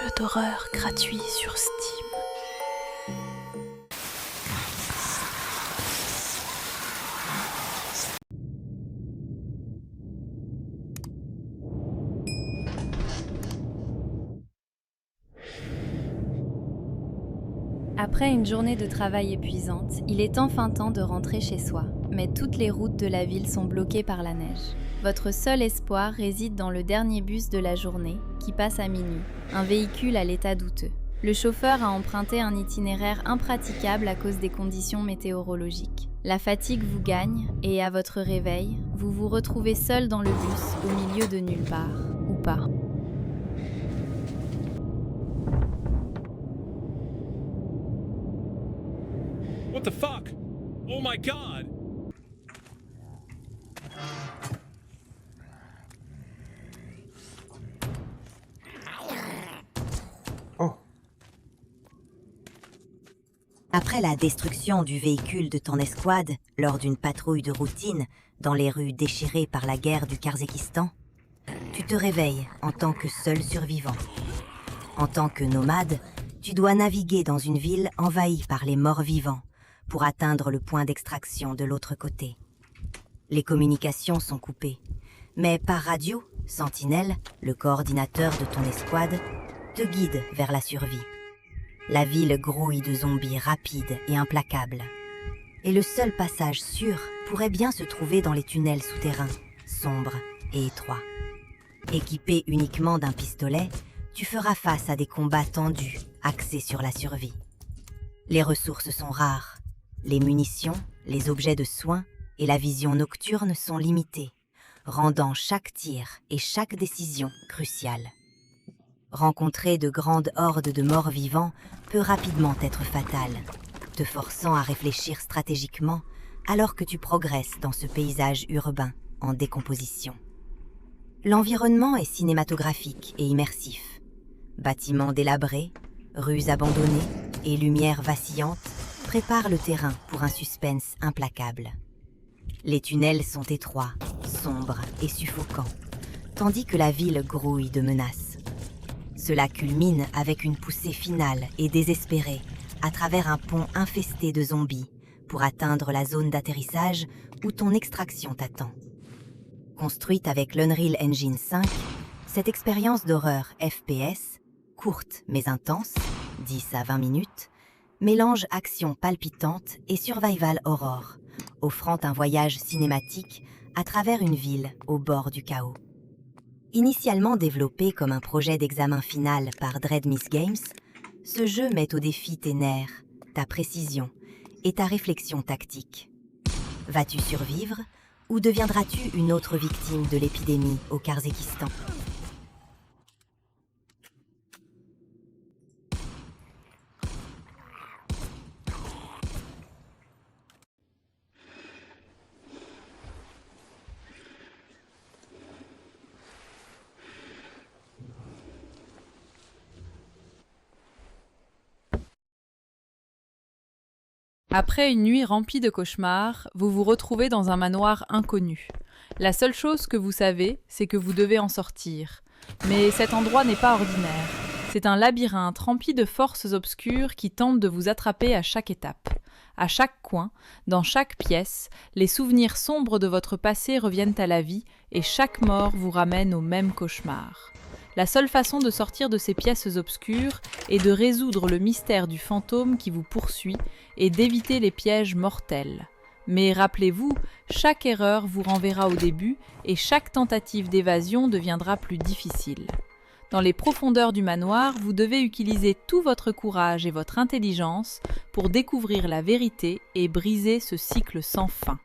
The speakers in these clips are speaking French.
jeux d'horreur gratuits sur Steam. Après une journée de travail épuisante, il est enfin temps de rentrer chez soi. Mais toutes les routes de la ville sont bloquées par la neige. Votre seul espoir réside dans le dernier bus de la journée, qui passe à minuit, un véhicule à l'état douteux. Le chauffeur a emprunté un itinéraire impraticable à cause des conditions météorologiques. La fatigue vous gagne et à votre réveil, vous vous retrouvez seul dans le bus, au milieu de nulle part, ou pas. What the fuck? Oh my god! Après la destruction du véhicule de ton escouade lors d'une patrouille de routine dans les rues déchirées par la guerre du Kazakhstan, tu te réveilles en tant que seul survivant. En tant que nomade, tu dois naviguer dans une ville envahie par les morts vivants pour atteindre le point d'extraction de l'autre côté. Les communications sont coupées, mais par radio, Sentinelle, le coordinateur de ton escouade, te guide vers la survie. La ville grouille de zombies rapides et implacables. Et le seul passage sûr pourrait bien se trouver dans les tunnels souterrains, sombres et étroits. Équipé uniquement d'un pistolet, tu feras face à des combats tendus, axés sur la survie. Les ressources sont rares. Les munitions, les objets de soins et la vision nocturne sont limités, rendant chaque tir et chaque décision cruciale. Rencontrer de grandes hordes de morts vivants peut rapidement être fatal, te forçant à réfléchir stratégiquement alors que tu progresses dans ce paysage urbain en décomposition. L'environnement est cinématographique et immersif. Bâtiments délabrés, rues abandonnées et lumières vacillantes préparent le terrain pour un suspense implacable. Les tunnels sont étroits, sombres et suffocants, tandis que la ville grouille de menaces. Cela culmine avec une poussée finale et désespérée à travers un pont infesté de zombies pour atteindre la zone d'atterrissage où ton extraction t'attend. Construite avec l'Unreal Engine 5, cette expérience d'horreur FPS, courte mais intense, 10 à 20 minutes, mélange action palpitante et survival horror, offrant un voyage cinématique à travers une ville au bord du chaos. Initialement développé comme un projet d'examen final par Dread Miss Games, ce jeu met au défi tes nerfs, ta précision et ta réflexion tactique. Vas-tu survivre ou deviendras-tu une autre victime de l'épidémie au Kazakhstan ? Après une nuit remplie de cauchemars, vous vous retrouvez dans un manoir inconnu. La seule chose que vous savez, c'est que vous devez en sortir. Mais cet endroit n'est pas ordinaire. C'est un labyrinthe rempli de forces obscures qui tentent de vous attraper à chaque étape. À chaque coin, dans chaque pièce, les souvenirs sombres de votre passé reviennent à la vie et chaque mort vous ramène au même cauchemar. La seule façon de sortir de ces pièces obscures est de résoudre le mystère du fantôme qui vous poursuit et d'éviter les pièges mortels. Mais rappelez-vous, chaque erreur vous renverra au début et chaque tentative d'évasion deviendra plus difficile. Dans les profondeurs du manoir, vous devez utiliser tout votre courage et votre intelligence pour découvrir la vérité et briser ce cycle sans fin.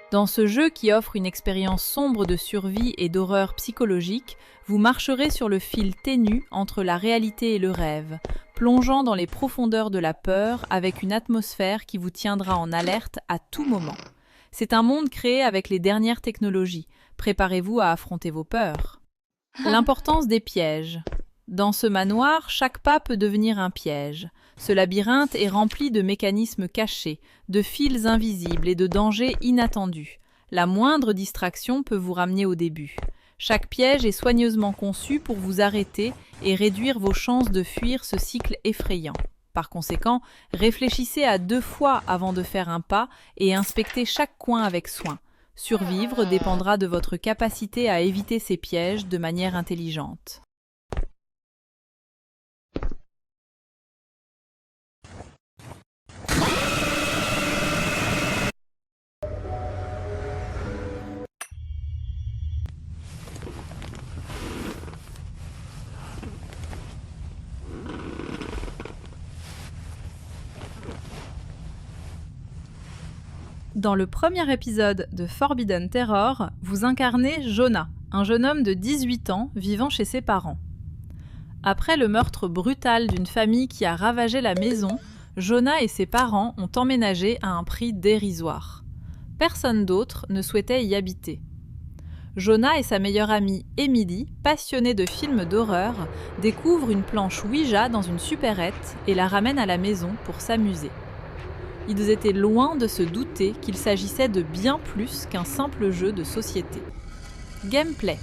Dans ce jeu qui offre une expérience sombre de survie et d'horreur psychologique, vous marcherez sur le fil ténu entre la réalité et le rêve, plongeant dans les profondeurs de la peur avec une atmosphère qui vous tiendra en alerte à tout moment. C'est un monde créé avec les dernières technologies. Préparez-vous à affronter vos peurs. L'importance des pièges. Dans ce manoir, chaque pas peut devenir un piège. Ce labyrinthe est rempli de mécanismes cachés, de fils invisibles et de dangers inattendus. La moindre distraction peut vous ramener au début. Chaque piège est soigneusement conçu pour vous arrêter et réduire vos chances de fuir ce cycle effrayant. Par conséquent, réfléchissez à 2 fois avant de faire un pas et inspectez chaque coin avec soin. Survivre dépendra de votre capacité à éviter ces pièges de manière intelligente. Dans le premier épisode de Forbidden Terror, vous incarnez Jonah, un jeune homme de 18 ans vivant chez ses parents. Après le meurtre brutal d'une famille qui a ravagé la maison, Jonah et ses parents ont emménagé à un prix dérisoire. Personne d'autre ne souhaitait y habiter. Jonah et sa meilleure amie Emily, passionnés de films d'horreur, découvrent une planche Ouija dans une supérette et la ramènent à la maison pour s'amuser. Ils étaient loin de se douter qu'il s'agissait de bien plus qu'un simple jeu de société. Gameplay.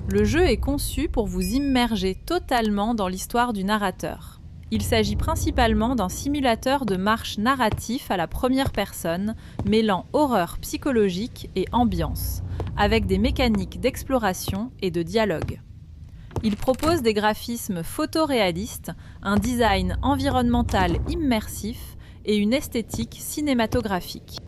Le jeu est conçu pour vous immerger totalement dans l'histoire du narrateur. Il s'agit principalement d'un simulateur de marche narratif à la première personne, mêlant horreur psychologique et ambiance, avec des mécaniques d'exploration et de dialogue. Il propose des graphismes photoréalistes, un design environnemental immersif, et une esthétique cinématographique.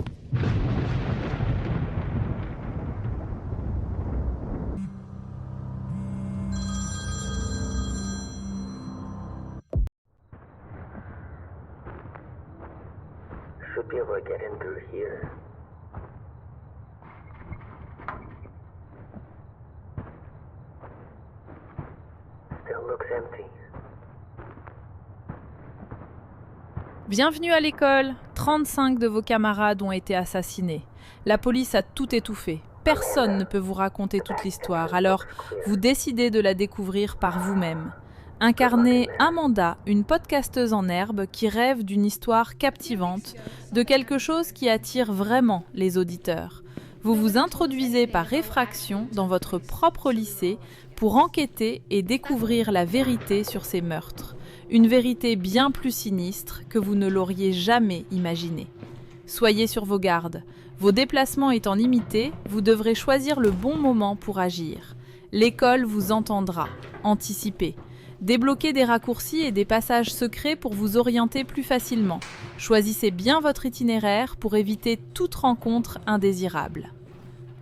Should be able to get in through here. Still looks empty. Bienvenue à l'école. 35 de vos camarades ont été assassinés. La police a tout étouffé. Personne ne peut vous raconter toute l'histoire, alors vous décidez de la découvrir par vous-même. Incarnez Amanda, une podcasteuse en herbe qui rêve d'une histoire captivante, de quelque chose qui attire vraiment les auditeurs. Vous vous introduisez par effraction dans votre propre lycée pour enquêter et découvrir la vérité sur ces meurtres. Une vérité bien plus sinistre que vous ne l'auriez jamais imaginée. Soyez sur vos gardes. Vos déplacements étant limités, vous devrez choisir le bon moment pour agir. L'école vous entendra. Anticipez. Débloquez des raccourcis et des passages secrets pour vous orienter plus facilement. Choisissez bien votre itinéraire pour éviter toute rencontre indésirable.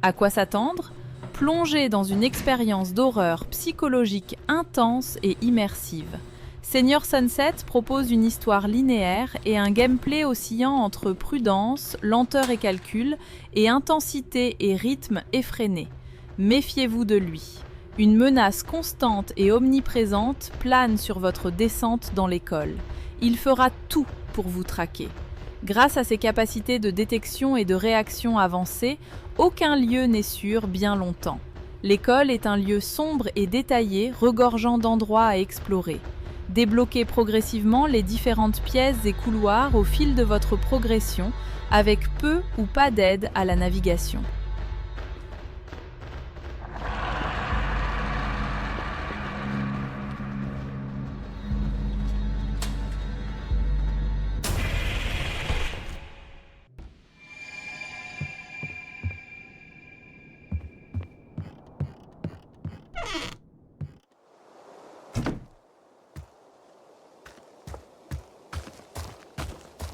À quoi s'attendre ? Plongez dans une expérience d'horreur psychologique intense et immersive. Senior Sunset propose une histoire linéaire et un gameplay oscillant entre prudence, lenteur et calcul, et intensité et rythme effréné. Méfiez-vous de lui. Une menace constante et omniprésente plane sur votre descente dans l'école. Il fera tout pour vous traquer. Grâce à ses capacités de détection et de réaction avancées, aucun lieu n'est sûr bien longtemps. L'école est un lieu sombre et détaillé, regorgeant d'endroits à explorer. Débloquez progressivement les différentes pièces et couloirs au fil de votre progression, avec peu ou pas d'aide à la navigation.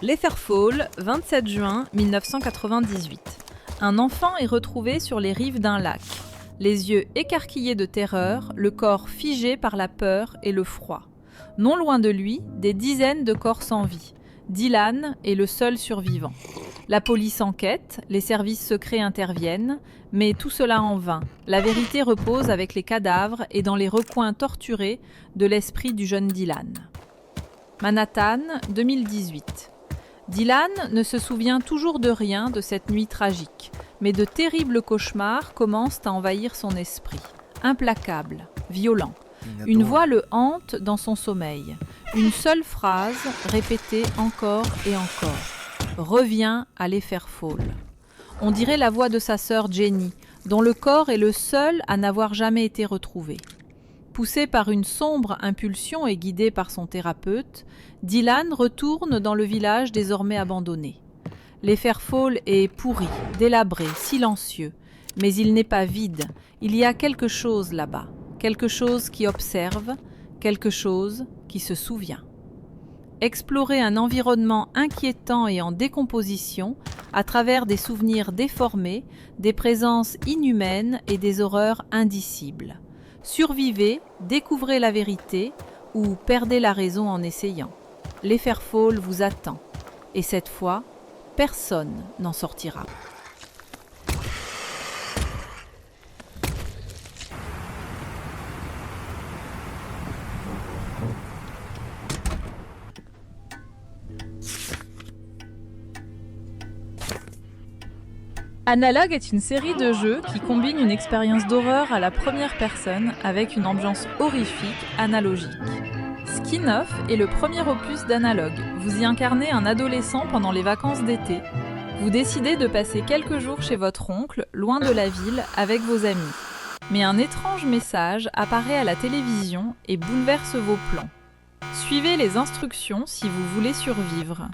Letherfall, 27 juin 1998. Un enfant est retrouvé sur les rives d'un lac. Les yeux écarquillés de terreur, le corps figé par la peur et le froid. Non loin de lui, des dizaines de corps sans vie. Dylan est le seul survivant. La police enquête, les services secrets interviennent, mais tout cela en vain. La vérité repose avec les cadavres et dans les recoins torturés de l'esprit du jeune Dylan. Manhattan, 2018. Dylan ne se souvient toujours de rien de cette nuit tragique, mais de terribles cauchemars commencent à envahir son esprit. Implacable, violent. Une voix le hante dans son sommeil. Une seule phrase, répétée encore et encore. Reviens à Letherfall. On dirait la voix de sa sœur Jenny, dont le corps est le seul à n'avoir jamais été retrouvé. Poussé par une sombre impulsion et guidé par son thérapeute, Dylan retourne dans le village désormais abandonné. L'Efferfall est pourri, délabré, silencieux, mais il n'est pas vide, il y a quelque chose là-bas, quelque chose qui observe, quelque chose qui se souvient. Explorer un environnement inquiétant et en décomposition à travers des souvenirs déformés, des présences inhumaines et des horreurs indicibles. Survivez, découvrez la vérité ou perdez la raison en essayant. L'Efferfall vous attend et cette fois, personne n'en sortira. Analogue est une série de jeux qui combine une expérience d'horreur à la première personne avec une ambiance horrifique analogique. Skin Off est le premier opus d'Analogue. Vous y incarnez un adolescent pendant les vacances d'été. Vous décidez de passer quelques jours chez votre oncle, loin de la ville, avec vos amis. Mais un étrange message apparaît à la télévision et bouleverse vos plans. Suivez les instructions si vous voulez survivre.